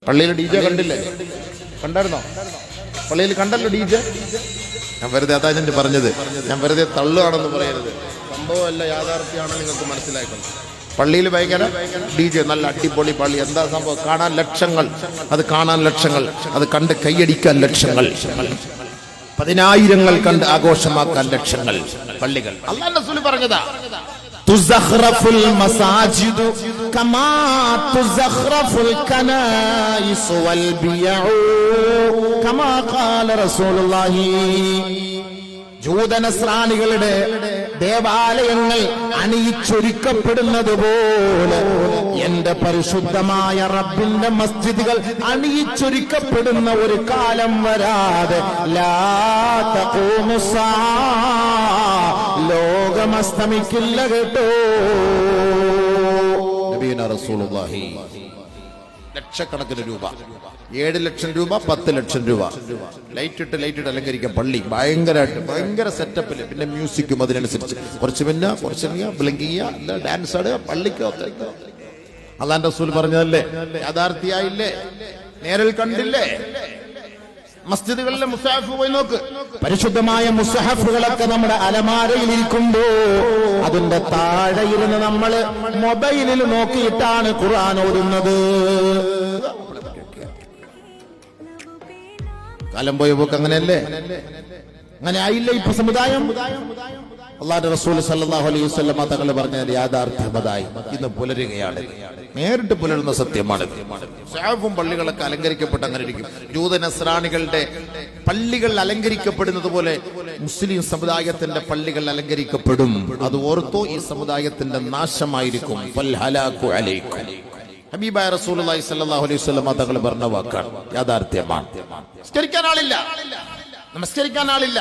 പള്ളിയിൽ DJ കണ്ടില്ലേ? കണ്ടായിരുന്നോ? പള്ളിയിൽ കണ്ടല്ലോ DJ. ഞാൻ വെറുതെ അതാ ഞാൻ പറഞ്ഞത്, ഞാൻ വെറുതെ തള്ളുകയാണെന്ന് പറയരുത്. സംഭവമല്ല, യാഥാർത്ഥ്യമാണ്, നിങ്ങൾക്ക് മനസ്സിലാക്കണം. പള്ളിയിൽ ഭയങ്കര DJ, നല്ല അടിപൊളി പള്ളി. എന്താ സംഭവം? കാണാൻ ലക്ഷങ്ങൾ, അത് കാണാൻ ലക്ഷങ്ങൾ, അത് കണ്ട് കൈയടിക്കാൻ ലക്ഷങ്ങൾ, 10,000 കണ്ട് ആഘോഷമാക്കാൻ ലക്ഷങ്ങൾ. പള്ളികൾ അല്ലാഹുവിന്റെ റസൂൽ പറഞ്ഞതാ. തുസഖ്റഫുൽ മസാജിദു കമാ തുസഖ്റഫുൽ കനായിസ് വൽ ബിയഉ കമാ ഖാല റസൂലുള്ളാഹി. ജൂതനസ്രാനികളുടെ ദേവാലയങ്ങൾ അണിയിച്ചൊരുക്കപ്പെടുന്നത് പോലെ എന്റെ പരിശുദ്ധമായ റബ്ബിന്റെ മസ്ജിദുകൾ അണിയിച്ചൊരുക്കപ്പെടുന്ന ഒരു കാലം വരാതെ ലാ തഖൂമുസ്സാ, ലോകമസ്തമിക്കില്ല കേട്ടോ. നബിയുനാ റസൂലുള്ളാഹി. ലക്ഷക്കണക്കിന് രൂപ, 7 ലക്ഷം രൂപ, 10 ലക്ഷം രൂപ, ലൈറ്റിട്ട് അലങ്കരിക്കാം പള്ളി ഭയങ്കര സെറ്റപ്പില്. പിന്നെ മ്യൂസിക്കും അതിനനുസരിച്ച് കുറച്ച് ബ്ലിങ്ക് ചെയ്യുക, ഡാൻസ് ആടുക. പള്ളിക്ക് അല്ലാഹുവിന്റെ റസൂൽ പറഞ്ഞതല്ലേ, യാഥാർത്ഥ്യായില്ലേ? നേരിൽ കണ്ടില്ലേ? മസ്ജിദുകളിലെ മുസ്ഹഫ് പോയി നോക്ക്. പരിശുദ്ധമായ മുസ്ഹഫുകളൊക്കെ നമ്മുടെ അലമാരയിൽ ഇരിക്കുമ്പോ അതിന്റെ താഴെ ഇരുന്ന് നമ്മള് മൊബൈലിൽ നോക്കിയിട്ടാണ് ഖുർആൻ ഓതുന്നത്. കാലം പോയ പോക്ക് അങ്ങനെയല്ലേ? അങ്ങനെ ആയില്ലേ ഇപ്പൊ സമുദായം? അല്ലാഹുവിന്റെ റസൂൽ സല്ലല്ലാഹു അലൈഹി വസല്ലം തങ്ങൾ പറഞ്ഞ യാഥാർത്ഥ്യമതായി ഇന്ന് പുലരുകയാണ്. നേരിട്ട് പുലരുന്ന സത്യമാണ്. മുസ്ഹഫും പള്ളികളൊക്കെ അലങ്കരിക്കപ്പെട്ട് അങ്ങനെ ഇരിക്കും. ജൂതനസ്രാണികളുടെ പള്ളികൾ അലങ്കരിക്കപ്പെടുന്നത് പോലെ മുസ്ലിം സമുദായത്തിന്റെ പള്ളികൾ അലങ്കരിക്കപ്പെടും. അത് ഓർത്തോ, ഈ സമുദായത്തിന്റെ നാശമായിരിക്കും. ഫൽഹലാകു അലൈക്കും. ഹബീബായ റസൂലുള്ളാഹി സ്വല്ലല്ലാഹു അലൈഹി വസല്ലം തങ്ങൾ പറഞ്ഞ വാക്കാണ്, യാഥാർത്ഥ്യമാണ്. നമസ്കരിക്കാൻ ആളില്ല.